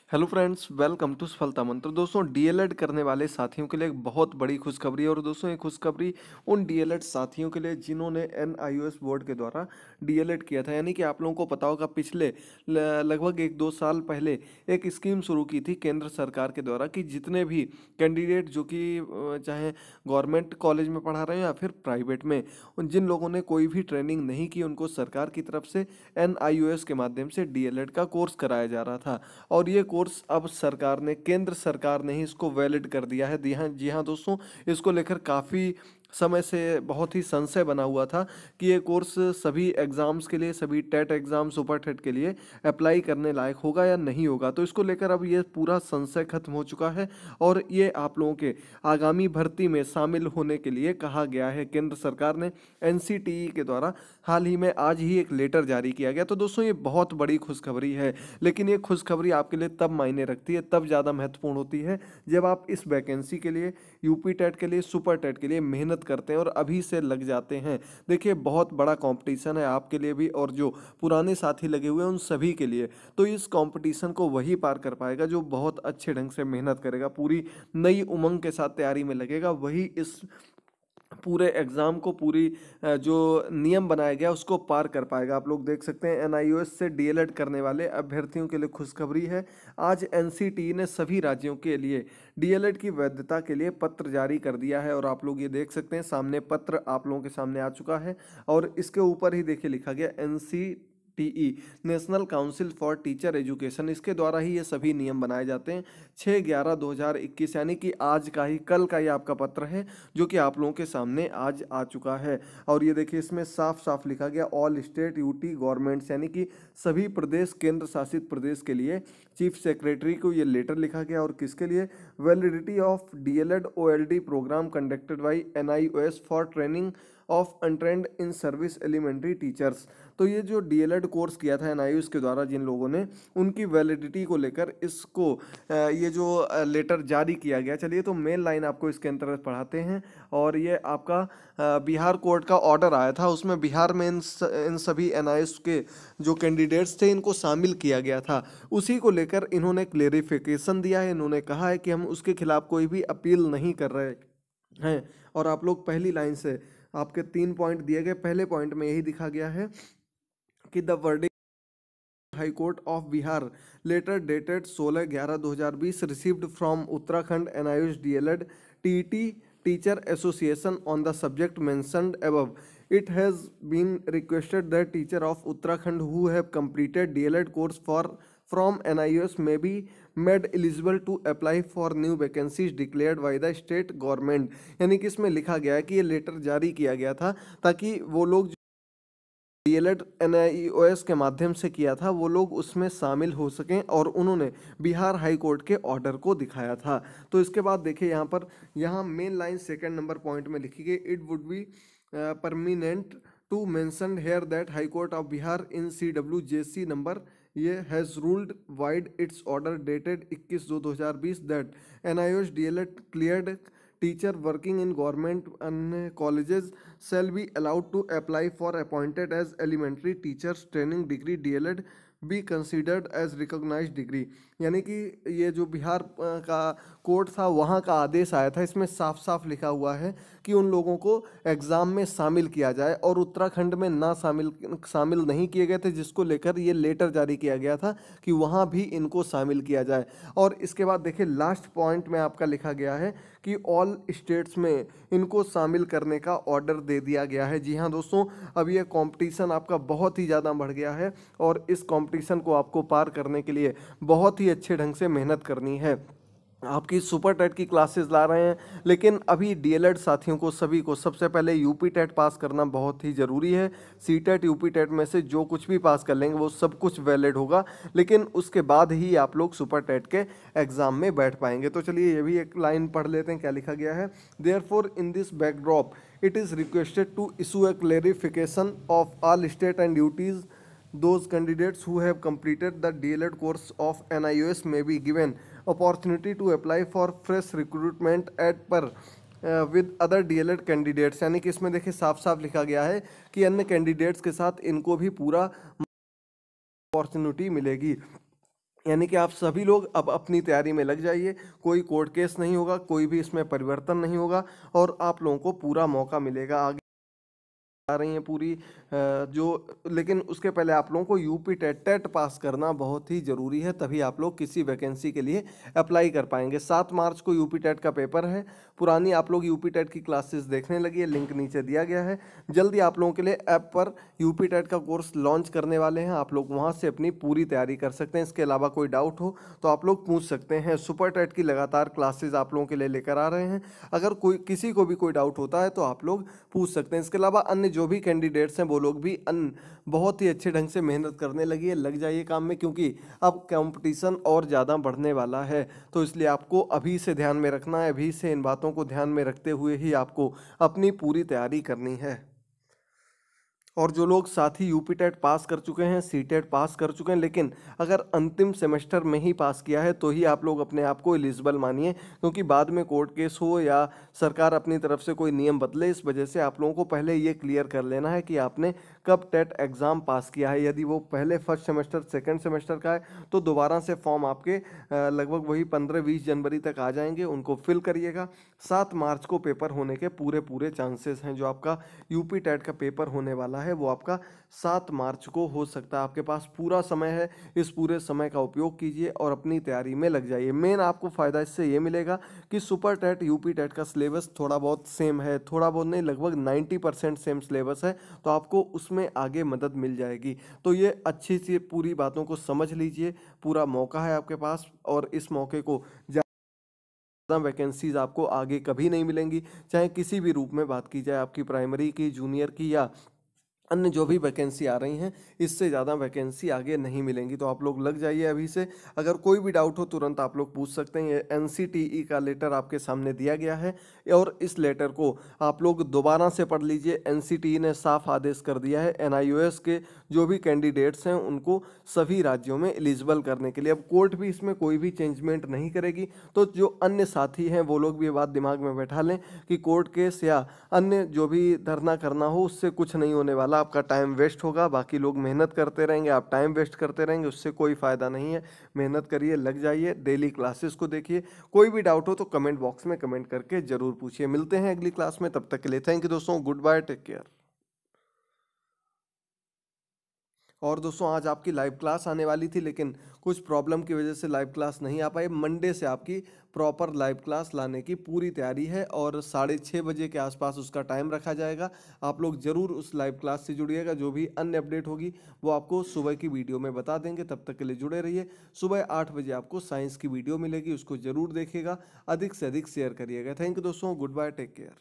Hello friends, welcome to सफलता मंत्र। दोस्तों, डीएलएड करने वाले साथियों के लिए एक बहुत बड़ी खुशखबरी है। और दोस्तों, ये खुशखबरी उन डीएलएड साथियों के लिए जिन्होंने एनआईओएस बोर्ड के द्वारा डीएलएड किया था। यानी कि आप लोगों को पता होगा, पिछले लगभग 1-2 साल पहले एक स्कीम शुरू की थी केंद्र सरकार के द्वारा कि जितने भी कैंडिडेट जो कि चाहे गवर्नमेंट कॉलेज में पढ़ा रहे हैं या फिर प्राइवेट में, उन जिन लोगों ने कोई भी ट्रेनिंग नहीं की, उनको सरकार की तरफ से एनआईओएस के माध्यम से डीएलएड का कोर्स कराया जा रहा था। और ये कोर्स अब सरकार ने, केंद्र सरकार ने ही इसको वैलिड कर दिया है। जी हाँ दोस्तों, इसको लेकर काफ़ी समय से बहुत ही संशय बना हुआ था कि ये कोर्स सभी एग्ज़ाम्स के लिए, सभी टेट एग्ज़ाम, सुपर टेट के लिए अप्लाई करने लायक होगा या नहीं होगा। तो इसको लेकर अब ये पूरा संशय खत्म हो चुका है और ये आप लोगों के आगामी भर्ती में शामिल होने के लिए कहा गया है। केंद्र सरकार ने एनसीटीई के द्वारा हाल ही में आज ही एक लेटर जारी किया गया। तो दोस्तों, ये बहुत बड़ी खुशखबरी है। लेकिन ये खुशखबरी आपके लिए तब मायने रखती है, तब ज़्यादा महत्वपूर्ण होती है जब आप इस वैकेंसी के लिए, यूपी टेट के लिए, सुपर टेट के लिए मेहनत करते हैं और अभी से लग जाते हैं। देखिए, बहुत बड़ा कंपटीशन है आपके लिए भी और जो पुराने साथी लगे हुए हैं उन सभी के लिए। तो इस कंपटीशन को वही पार कर पाएगा जो बहुत अच्छे ढंग से मेहनत करेगा, पूरी नई उमंग के साथ तैयारी में लगेगा। वही इस पूरे एग्ज़ाम को, पूरी जो नियम बनाया गया उसको पार कर पाएगा। आप लोग देख सकते हैं, एनआईओएस से डीएलएड करने वाले अभ्यर्थियों के लिए खुशखबरी है। आज एनसीटीई ने सभी राज्यों के लिए डीएलएड की वैधता के लिए पत्र जारी कर दिया है। और आप लोग ये देख सकते हैं, सामने पत्र आप लोगों के सामने आ चुका है और इसके ऊपर ही देखिए लिखा गया NCTE, national council for teacher education. इसके द्वारा ही ये सभी नियम बनाए जाते हैं। 6/11/2021 यानी कि आज का ही, कल का ही आपका पत्र है जो कि आप लोगों के सामने आज आ चुका है। और ये देखिए, इसमें साफ साफ लिखा गया ऑल स्टेट यूटी गवर्नमेंट्स, यानी कि सभी प्रदेश, केंद्र शासित प्रदेश के लिए चीफ सेक्रेटरी को ये लेटर लिखा गया। और किसके लिए? Validity of DElEd OLD program conducted by NIOS for training of untrained in service elementary teachers. तो ये जो डीएलएड कोर्स किया था एनआईओएस के द्वारा जिन लोगों ने, उनकी वैलिडिटी को लेकर इसको ये जो लेटर जारी किया गया। चलिए, तो मेन लाइन आपको इसके अंतर्गत पढ़ाते हैं। और ये आपका बिहार कोर्ट का ऑर्डर आया था, उसमें बिहार में इन सभी एनआईओएस के जो कैंडिडेट्स थे इनको शामिल किया गया था। उसी को लेकर इन्होंने क्लेरिफिकेशन दिया है। इन्होंने कहा है कि हम उसके खिलाफ कोई भी अपील नहीं कर रहे हैं। और आप लोग पहली लाइन से, आपके 3 पॉइंट दिए गए, पहले पॉइंट में यही दिखा गया है कि the verdict high court of Bihar letter dated 16/11/2020 received from Uttarakhand NIOS DElEd TT teacher association on the subject mentioned above. It has been requested that teacher of Uttarakhand who have completed DLED course from NIOS may be made eligible to apply for new vacancies declared by the state government. यानी कि इसमें लिखा गया है कि ये letter जारी किया गया था ताकि वो लोग डीएलएड एनआईओएस के माध्यम से किया था, वो लोग उसमें शामिल हो सकें। और उन्होंने बिहार हाई कोर्ट के ऑर्डर को दिखाया था। तो इसके बाद देखिए, यहाँ पर, यहाँ main line second number point में लिखी गई, it would be permanent to mention here that high court of Bihar in CWJC number ये has ruled vide its order dated 21/2/2020 that NIOS DElEd cleared teacher working in government and colleges shall be allowed to apply for appointed as elementary teachers training degree DLED be considered as recognized degree। यानी कि ये जो बिहार का court था, वहाँ का आदेश आया था, इसमें साफ साफ लिखा हुआ है कि उन लोगों को एग्ज़ाम में शामिल किया जाए। और उत्तराखंड में ना शामिल नहीं किए गए थे, जिसको लेकर ये लेटर जारी किया गया था कि वहाँ भी इनको शामिल किया जाए। और इसके बाद देखिए, लास्ट पॉइंट में आपका लिखा गया है कि ऑल स्टेट्स में इनको शामिल करने का ऑर्डर दे दिया गया है। जी हाँ दोस्तों, अब ये कंपटीशन आपका बहुत ही ज़्यादा बढ़ गया है और इस कंपटीशन को आपको पार करने के लिए बहुत ही अच्छे ढंग से मेहनत करनी है। आपकी सुपर टेट की क्लासेस ला रहे हैं, लेकिन अभी डीएलएड साथियों को, सभी को सबसे पहले यूपी टेट पास करना बहुत ही ज़रूरी है। सी टेट, यूपी टेट में से जो कुछ भी पास कर लेंगे वो सब कुछ वैलिड होगा, लेकिन उसके बाद ही आप लोग सुपर टेट के एग्ज़ाम में बैठ पाएंगे। तो चलिए, ये भी एक लाइन पढ़ लेते हैं, क्या लिखा गया है। Therefore in this backdrop it is requested to issue a clarification of all state and duties. Those candidates who have completed the DLED course of NIOS may be given opportunity to apply for fresh recruitment at per with other DLED candidates। यानी कि इसमें देखिए, साफ साफ लिखा गया है कि अन्य कैंडिडेट्स के साथ इनको भी पूरा अपॉर्चुनिटी मिलेगी। यानी कि आप सभी लोग अब अपनी तैयारी में लग जाइए। कोई कोर्ट केस नहीं होगा, कोई भी इसमें परिवर्तन नहीं होगा और आप लोगों को पूरा मौका मिलेगा आगे आ रही हैं पूरी जो। लेकिन उसके पहले आप लोगों को यूपी टेट टेट पास करना बहुत ही ज़रूरी है, तभी आप लोग किसी वैकेंसी के लिए अप्लाई कर पाएंगे। 7 मार्च को यूपी टेट का पेपर है। पुरानी आप लोग यूपी टेट की क्लासेस देखने लगी, लिंक नीचे दिया गया है। जल्दी आप लोगों के लिए ऐप पर यूपी टेट का कोर्स लॉन्च करने वाले हैं, आप लोग वहां से अपनी पूरी तैयारी कर सकते हैं। इसके अलावा कोई डाउट हो तो आप लोग पूछ सकते हैं। सुपर टेट की लगातार क्लासेस आप लोगों के लिए लेकर आ रहे हैं, अगर कोई किसी को भी कोई डाउट होता है तो आप लोग पूछ सकते हैं। इसके अलावा अन्य जो भी कैंडिडेट्स हैं वो लोग भी बहुत ही अच्छे ढंग से मेहनत करने लगी है। लग जाइए काम में, क्योंकि अब कंपटीशन और ज़्यादा बढ़ने वाला है। तो इसलिए आपको अभी से ध्यान में रखना है, अभी से इन बातों को ध्यान में रखते हुए ही आपको अपनी पूरी तैयारी करनी है। और जो लोग साथ ही यूपी टेट पास कर चुके हैं, सी टेट पास कर चुके हैं, लेकिन अगर अंतिम सेमेस्टर में ही पास किया है तो ही आप लोग अपने आप को एलिजिबल मानिए, क्योंकि बाद में कोर्ट केस हो या सरकार अपनी तरफ से कोई नियम बदले, इस वजह से आप लोगों को पहले ये क्लियर कर लेना है कि आपने कब टेट एग्ज़ाम पास किया है। यदि वो पहले फर्स्ट सेमेस्टर सेकेंड सेमेस्टर का है तो दोबारा से फॉर्म आपके लगभग वही 15-20 जनवरी तक आ जाएंगे, उनको फिल करिएगा। 7 मार्च को पेपर होने के पूरे पूरे चांसेस हैं। जो आपका यूपी टेट का पेपर होने वाला है वो आपका 7 मार्च को हो सकता है। आपके पास पूरा समय है, इस पूरे समय का उपयोग कीजिए और अपनी तैयारी में लग जाइए। मेन आपको फ़ायदा इससे ये मिलेगा कि सुपर टेट यूपी टेट का सिलेबस थोड़ा बहुत सेम है, थोड़ा बहुत नहीं, लगभग 90% सेम सिलेबस है, तो आपको उसमें आगे मदद मिल जाएगी। तो ये अच्छी सी पूरी बातों को समझ लीजिए, पूरा मौका है आपके पास और इस मौके को ज़्यादा वैकेंसीज आपको आगे कभी नहीं मिलेंगी। चाहे किसी भी रूप में बात की जाए, आपकी प्राइमरी की, जूनियर की या अन्य जो भी वैकेंसी आ रही हैं, इससे ज़्यादा वैकेंसी आगे नहीं मिलेंगी। तो आप लोग लग जाइए अभी से। अगर कोई भी डाउट हो तुरंत आप लोग पूछ सकते हैं। ये एनसीटीई का लेटर आपके सामने दिया गया है और इस लेटर को आप लोग दोबारा से पढ़ लीजिए। एनसीटीई ने साफ आदेश कर दिया है एनआईओएस के जो भी कैंडिडेट्स हैं उनको सभी राज्यों में एलिजिबल करने के लिए। अब कोर्ट भी इसमें कोई भी चेंजमेंट नहीं करेगी। तो जो अन्य साथी हैं वो लोग भी ये बात दिमाग में बैठा लें कि कोर्ट केस या अन्य जो भी धरना करना हो उससे कुछ नहीं होने वाला। आपका टाइम वेस्ट होगा, बाकी लोग मेहनत करते रहेंगे, आप टाइम वेस्ट करते रहेंगे, उससे कोई फ़ायदा नहीं है। मेहनत करिए, लग जाइए, डेली क्लासेस को देखिए। कोई भी डाउट हो तो कमेंट बॉक्स में कमेंट करके ज़रूर पूछिए। मिलते हैं अगली क्लास में, तब तक के लिए थैंक यू दोस्तों, गुड बाय, टेक केयर। और दोस्तों आज आपकी लाइव क्लास आने वाली थी, लेकिन कुछ प्रॉब्लम की वजह से लाइव क्लास नहीं आ पाई। मंडे से आपकी प्रॉपर लाइव क्लास लाने की पूरी तैयारी है और 6:30 बजे के आसपास उसका टाइम रखा जाएगा। आप लोग ज़रूर उस लाइव क्लास से जुड़िएगा। जो भी अन्य अपडेट होगी वो आपको सुबह की वीडियो में बता देंगे। तब तक के लिए जुड़े रहिए। सुबह 8 बजे आपको साइंस की वीडियो मिलेगी, उसको ज़रूर देखिएगा, अधिक से अधिक शेयर करिएगा। थैंक यू दोस्तों, गुड बाय, टेक केयर।